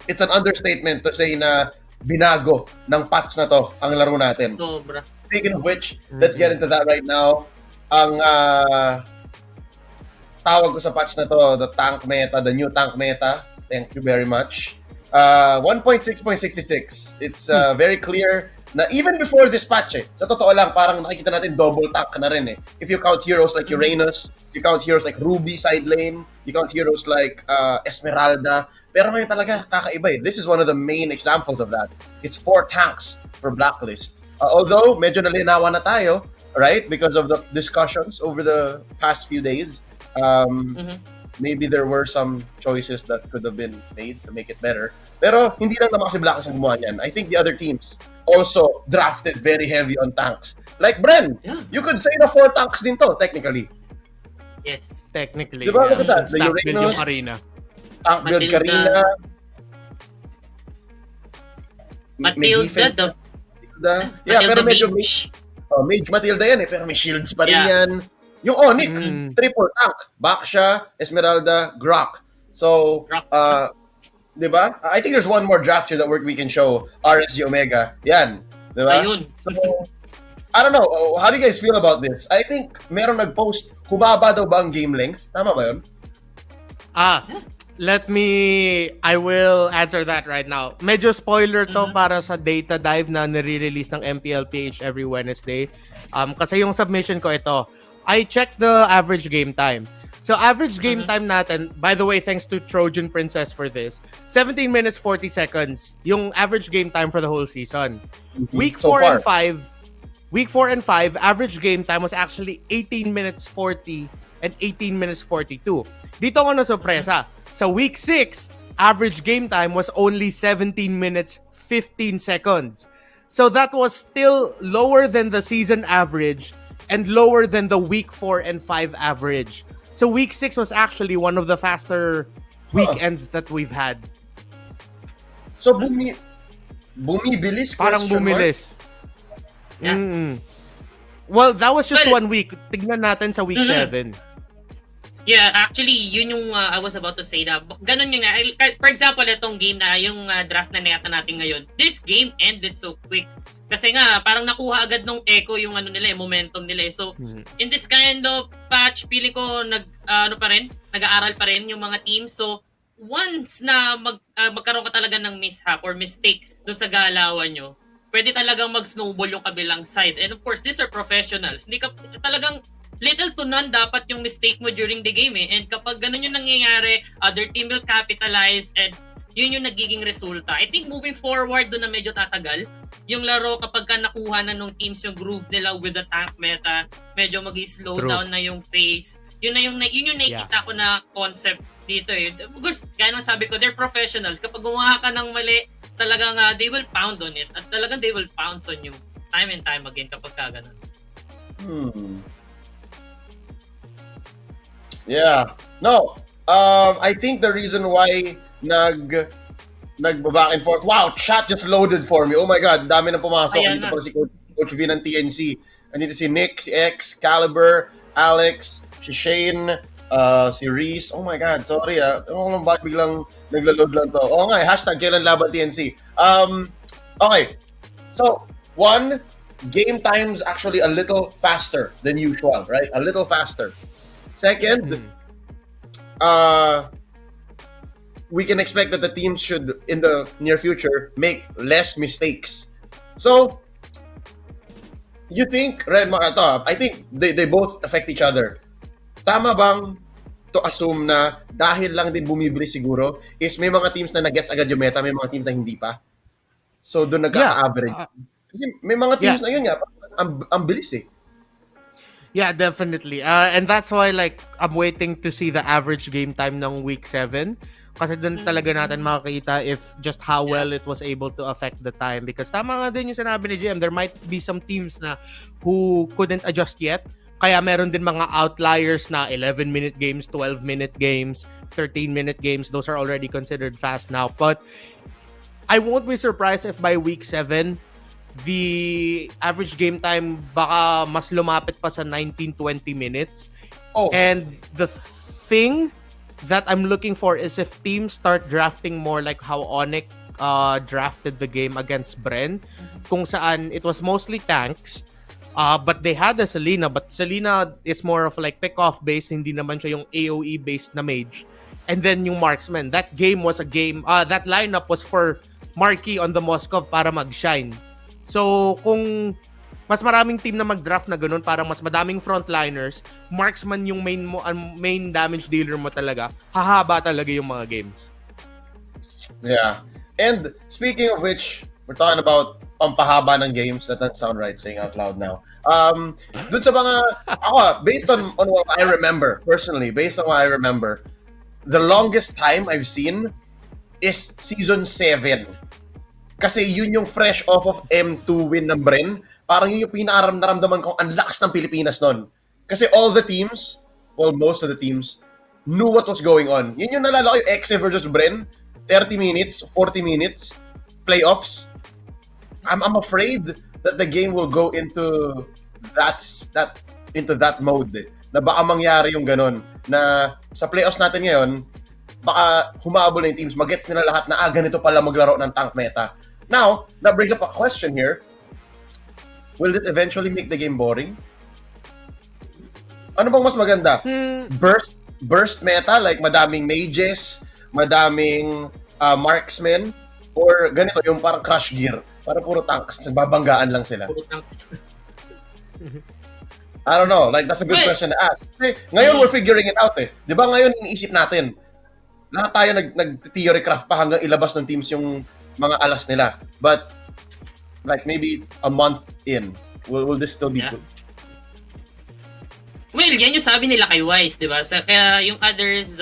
it's an understatement to say na binago ng patch na to ang laro natin. Sobra. Speaking of which, let's get into that right now. Ang tawag ko sa patch na to, the tank meta, the new tank meta. Thank you very much. 1.6.66. It's very clear na even before this patch sa totoo lang, parang nakikita natin double tank na rin If you count heroes like Uranus, you count heroes like Ruby side lane, you count heroes like Esmeralda, pero ngayon talaga kakaiba This is one of the main examples of that. It's 4 tanks for Blacklist. Although, medyo nalinawan na tayo, right? Because of the discussions over the past few days. Maybe there were some choices that could have been made to make it better. Pero hindi lang naman kasi Blacklist ang gumawa niyan. I think the other teams also drafted very heavy on tanks. Like Bren, you could say na 4 tanks din to, technically. Yes. Technically, Diba, look at that. The Stack build yung Uranus, arena. tank build Karina. Matilda, Yeah, pero medyo Mage. Mage Matilda yan pero may shields pa rin Yeah. yan. Yung Onyx, triple tank. Baksha, Esmeralda, Grok. So, di ba? I think there's one more draft here that we can show. RSG Omega. Yan. Di ba? Ayun. So, I don't know. How do you guys feel about this? I think meron nag-post, humaba daw ba ang game length? Tama ba yun? I will answer that right now. Medyo spoiler to para sa data dive na nire-release ng MPLPH every Wednesday. Kasi yung submission ko ito, I checked the average game time. So average game time natin, by the way, thanks to Trojan Princess for this, 17 minutes 40 seconds yung average game time for the whole season. Week 4 and 5, average game time was actually 18 minutes 40 and 18 minutes 42. Dito ako na sorpresa. Sa week 6, average game time was only 17 minutes 15 seconds. So that was still lower than the season average and lower than the week 4 and 5 average. So week 6 was actually one of the faster weekends that we've had. So, bumibilis? Parang bumilis. Yeah. Well, that was just 1 week. Tignan natin sa week 7. Yeah, actually, yun yung I was about to say na ganun yun nga. For example, itong game na yung draft na niyata natin ngayon, this game ended so quick. Kasi nga, parang nakuha agad nung echo yung momentum nila. So, in this kind of patch, feeling ko nag-aaral pa rin yung mga teams. So, once na magkaroon ka talaga ng mishap or mistake doon sa galawan nyo, pwede talagang mag-snowball yung kabilang side. And of course, these are professionals. Hindi ka talagang little to none dapat yung mistake mo during the game And kapag ganun yung nangyayari, other team will capitalize and yun yung nagiging resulta. I think moving forward doon na medyo tatagal yung laro kapag ka nakuha na nung teams yung groove nila with the tank meta, medyo mag-slow down na yung phase. Yun yung nakikita ko na concept dito Of course, gaya ng sabi ko, they're professionals. Kapag gumawa ka ng mali, talagang they will pound on it at talagang they will pounce on you time and time again kapag ka ganun. Yeah. No. I think the reason why nag-back and forth. Wow, chat just loaded for me. Oh my God, dami na pumasok. Dito pala si Coach V ng TNC. Andito si Nick, si X, Caliber, Alex, si Shane, si Reese. Oh my God, sorry Ano bakit biglang nagla-load lang to? Oo nga, hashtag kailan laban TNC. Okay. So, one, game time's actually a little faster than usual, right? A little faster. Second, we can expect that the teams should, in the near future, make less mistakes. So, you think, I think they both affect each other. Tama bang to assume na dahil lang din bumibili siguro is may mga teams na nag-gets agad yung meta, may mga teams na hindi pa? So, doon nagka-average. Kasi may mga teams na yun nga, ang bilis Yeah, definitely. And that's why I'm waiting to see the average game time ng week 7. Kasi doon talaga natin makakita if just how well it was able to affect the time. Because tama nga din yung sinabi ni GM, there might be some teams na who couldn't adjust yet. Kaya meron din mga outliers na 11-minute games, 12-minute games, 13-minute games. Those are already considered fast now. But I won't be surprised if by week 7, the average game time baka mas lumapit pa sa 19-20 minutes. And the thing that I'm looking for is if teams start drafting more like how Onyx drafted the game against Bren, kung saan it was mostly tanks. But they had a Selena, but Selena is more of like pick-off based, hindi naman siya yung AoE based na mage. And then yung marksman, that game was a game, that lineup was for Marquee on the Moskov para mag-shine. So kung mas maraming team na mag-draft na ganun, parang mas madaming frontliners, marksman yung main mo, main damage dealer mo talaga, hahaba talaga yung mga games. Yeah. And speaking of which, we're talking about pampahaba ng games. That doesn't sound right saying out loud now. Dun sa mga, based on what I remember, personally, based on what I remember, the longest time I've seen is Season 7. Kasi yun yung fresh off of M2 win ng Bren. Parang yun yung pinakaramdaman kong ang lakas ng Pilipinas nun. Kasi all the teams, well, most of the teams, knew what was going on. Yun yung nalala ko yung Exe versus Bren. 30 minutes, 40 minutes, playoffs. I'm afraid that the game will go into that mode. Na baka mangyari yung ganun. Na sa playoffs natin ngayon, baka humabol na yung teams, magets nila lahat na ganito pala maglaro ng tank meta. Now, that brings up a question here. Will this eventually make the game boring? Ano bang mas maganda? Burst meta, like madaming mages, madaming marksmen, or ganito yung parang crush gear, para puro tanks, babanggaan lang sila. Puro tanks. I don't know, like that's a good question to ask. Kasi ngayon we're figuring it out eh. 'Di ba ngayon iniisip natin, lahat tayo nag-theory craft pa hanggang ilabas ng teams yung mga alas nila. But like maybe a month in, will this still be good? Well, yan yung sabi nila kay Wise, di ba? Kaya yung others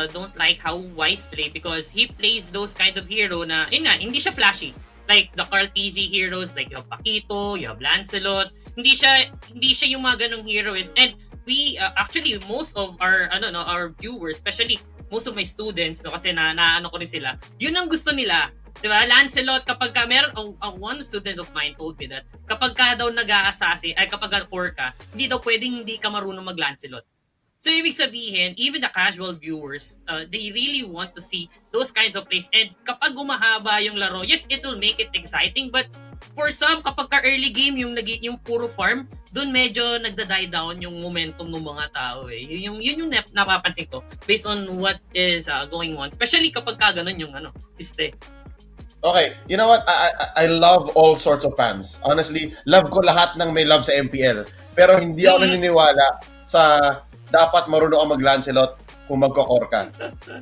don't like how Wise play because he plays those kind of hero na, yun nga, hindi siya flashy. Like the Carl TZ heroes, like you have Paquito, you have Lancelot. Hindi siya yung mga ganong heroes. And we, actually, most of our, our viewers, especially most of my students, no, kasi naano ko rin sila, yun ang gusto nila. Diba? Lancelot, kapag ka meron, one student of mine told me that kapag ka daw nag-a-assassin, ay kapag core ka, hindi daw pwedeng hindi ka marunong mag-Lancelot. So, ibig sabihin, even the casual viewers, they really want to see those kinds of plays. And kapag gumahaba yung laro, yes, it will make it exciting. But for some, kapag ka early game, yung puro farm, dun medyo nagda-die down yung momentum ng mga tao eh. Yun yung napapansin ko based on what is going on. Especially kapag ka ganun yung siste. Okay, you know what? I love all sorts of fans. Honestly, love ko lahat ng may love sa MPL. Pero hindi ako naniniwala sa dapat marunong ka mag-Lancelot kung magko-core ka.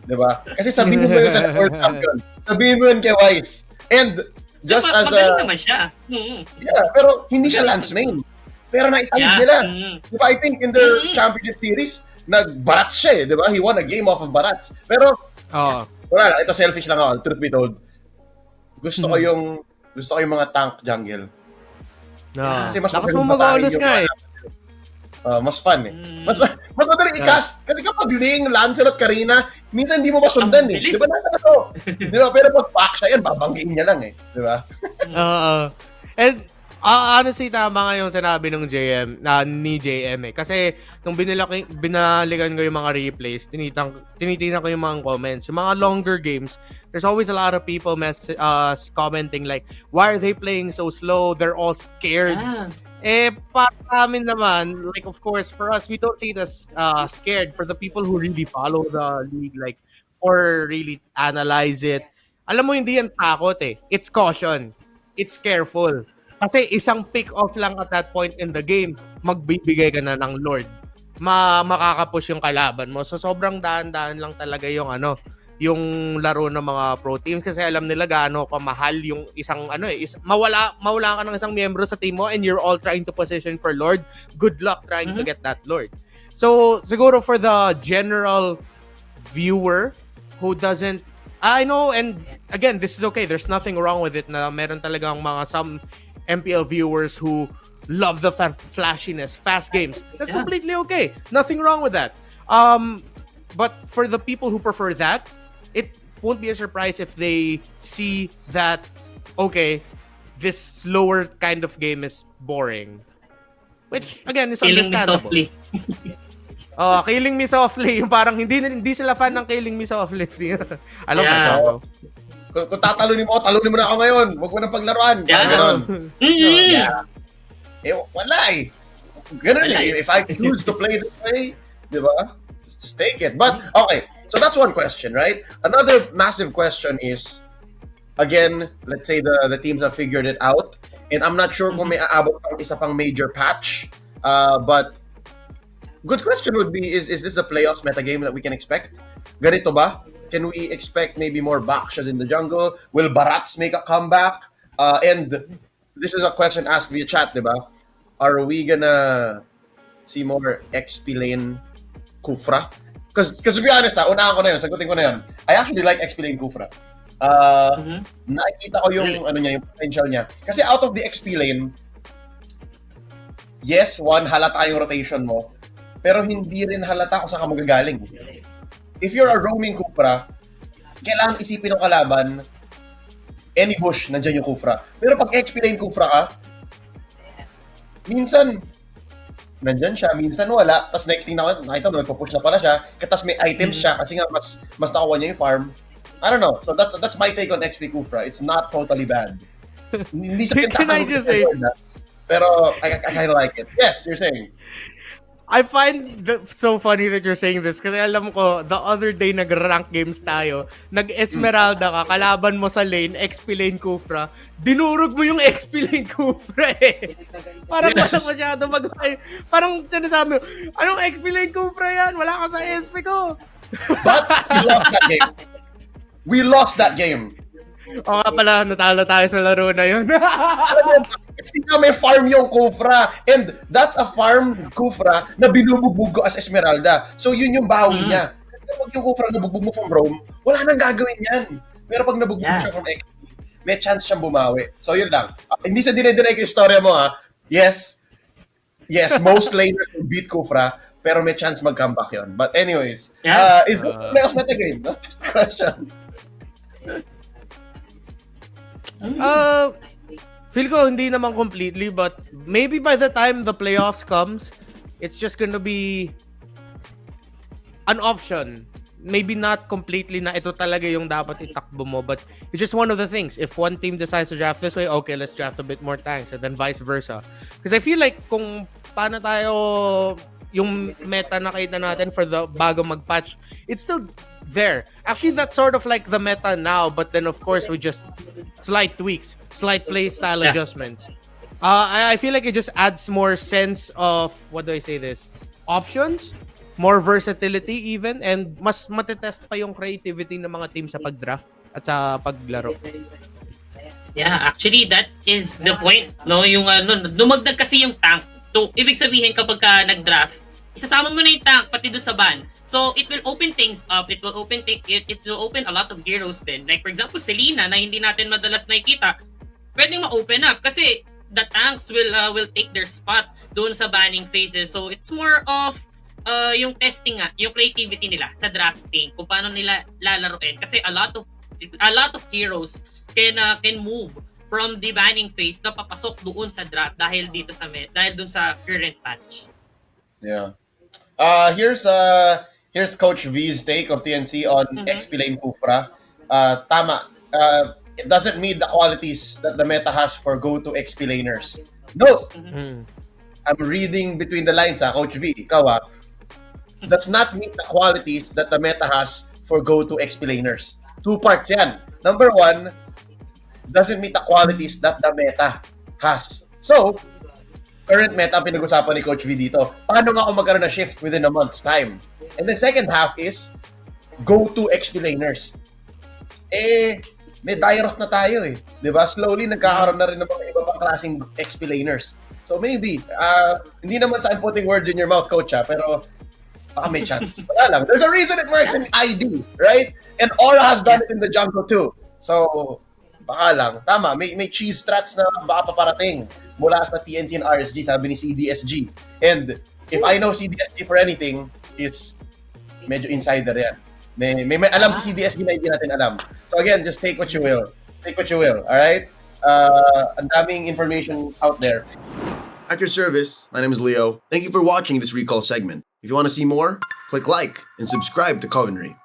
Diba? Kasi sabihin mo yun sa World Champion. Sabihin mo yun kay Wise. And just as magaling naman siya. Yeah, pero hindi siya Lance main. Pero naitawid nila. Diba? I think in their championship series, nag-Barats siya eh. Diba? He won a game off of Barats. Pero, wala, ito selfish lang ako. Truth be told. Gusto ko yung mga tank jungle. Kasi mas lakas mo mag-aulos nga eh. Mas fun eh. Mas madali i-cast. Kasi kapag Ling, Lancelot, Karina, minsan hindi mo masundan eh. Di ba nasa na to? Di ba? Pero pag pack siya yan, babanggiin niya lang eh. Di ba? And honestly, tama nga yung sinabi ng ni JM eh. Kasi nung binalikan ko yung mga replays, tinitingnan ko yung mga comments. Yung mga longer games, there's always a lot of people commenting like, why are they playing so slow? They're all scared. Para amin naman, like of course, for us, we don't see it as scared. For the people who really follow the league, like, or really analyze it, alam mo, hindi yan takot eh. It's caution. It's careful. Kasi isang pick-off lang at that point in the game, magbibigay ka na ng Lord. Makakapush yung kalaban mo. So, sobrang daan-daan lang talaga yung yung laro ng mga pro teams kasi alam nila gaano kamahal yung isang mawala ka ng isang miyembro sa team mo and you're all trying to position for Lord. Good luck trying to get that Lord. So, siguro for the general viewer who doesn't, I know, and again, this is okay. There's nothing wrong with it na meron talagang some MPL viewers who love the flashiness, fast games. That's completely okay. Nothing wrong with that. But for the people who prefer that, it won't be a surprise if they see that, okay, this slower kind of game is boring. Which, again, is Killing me understandable. softly. Oh, Killing Me Softly. Yung parang hindi sila fan ng Killing Me Softly. Alam Yeah. mo So, kung talunin mo na ako ngayon. Huwag mo na paglaruan. Parang ganon. Yeah. Wala eh. Ganun Wala eh. eh. If I choose to play this way, di ba? Just take it. But, okay. So that's one question, right? Another massive question is, again, let's say the teams have figured it out. And I'm not sure kung may aabot pang isa pang major patch. But, good question would be, is this the playoffs metagame that we can expect? Ganito ba? Can we expect maybe more Bakshas in the jungle? Will Barats make a comeback? And this is a question asked via chat, di ba? Are we gonna see more XP lane Kufra? Because to be honest, unahan ko na yun, sagutin ko na yun. I actually like XP lane Kufra. Nakikita ko yung yung potential niya. Kasi out of the XP lane, yes, halata yung rotation mo, pero hindi rin halata kung saan ka magagaling. If you're a roaming Kufra, kailangan isipin ng kalaban, any bush, nandiyan yung Kufra. Pero pag XP lane Kufra ka, minsan, nandyan siya, minsan wala, tapos next thing nakita mo, nagpo-push na pala siya, tapos may items siya, kasi nga mas nakuha niya yung farm. I don't know. So that's my take on XP Kufra. It's not totally bad. Hindi sa Can I just say, pero I kind of like it. Yes, you're saying. I find so funny that you're saying this kasi alam ko, the other day nag-rank games tayo, nag-Esmeralda ka, kalaban mo sa lane, XP lane Kufra, dinurog mo yung XP lane Kufra eh. Parang Yes. masyado parang sinasabi mo, anong XP lane Kufra yan? Wala ka sa SP ko. But we lost that game. We lost that game. O nga pala, natalo tayo sa laro na yun. Kasi nga may farm yung Kufra. And that's a farm Kufra na binubugbog ko as Esmeralda. So yun yung bawi niya. Kasi pag yung Kufra nabugbog mo from Rome, wala nang gagawin yan. Pero pag nabugbog siya from XP, may chance siyang bumawi. So yun lang. Hindi sa dinedeny ko yung storya mo ha. Yes, most laners will beat Kufra, pero may chance mag-comeback yun. But anyways, is it playoff metagame? That's this question. Feel ko hindi naman completely, but maybe by the time the playoffs comes, it's just gonna be an option. Maybe not completely na ito talaga yung dapat itakbo mo, but it's just one of the things. If one team decides to draft this way, okay, let's draft a bit more tanks, and then vice versa. Because I feel like kung paano tayo yung meta nakita natin for the bago mag-patch, it's still there. Actually, that's sort of like the meta now, but then of course we just slight tweaks, slight play style adjustments. I feel like it just adds more sense of, what do I say this? Options, more versatility even, and mas matetest pa yung creativity ng mga team sa pag-draft at sa paglaro. Yeah, actually that is the point, no? Yung dumagdag kasi yung tank. So, ibig sabihin kapag ka nag-draft, isasama mo na yung tank pati doon sa ban. So, it will open things up. It will open a lot of heroes din. Like for example, Selena na hindi natin madalas nakikita, pwedeng ma-open up kasi the tanks will take their spot doon sa banning phases. So, it's more of yung testing nga, yung creativity nila sa drafting, kung paano nila lalaruin. Kasi a lot of heroes can move from the banning phase na papasok doon sa draft dahil doon sa current patch. Yeah. Here's Coach V's take of TNC on XP lane Kufra. Tama. It doesn't meet the qualities that the meta has for go-to XP laners. No. I'm reading between the lines, Coach V. Ikaw, does not meet the qualities that the meta has for go-to XP laners. 2 parts yan. Number 1, doesn't meet the qualities that the meta has. So, current meta pinag-usapan ni Coach V dito. Paano nga kung magkaroon na shift within a month's time? And the second half is go-to XP laners. May die-off na tayo eh. Diba? Slowly, nagkakaroon na rin ng mga iba pang klaseng XP laners. So maybe, hindi naman sa I'm putting words in your mouth, Coach, pero baka may chance. Wala lang. There's a reason it works in ID, right? And Aura has done it in the jungle too. So, baka lang. Tama, may cheese strats na baka paparating mula sa TNC and RSG, sabi ni CDSG. And if I know CDSG for anything, it's medyo insider yan. May alam si CDSG na hindi natin alam. So again, just take what you will. Take what you will, alright? Ang daming information out there. At your service, my name is Leo. Thank you for watching this recall segment. If you want to see more, click like and subscribe to Covenry.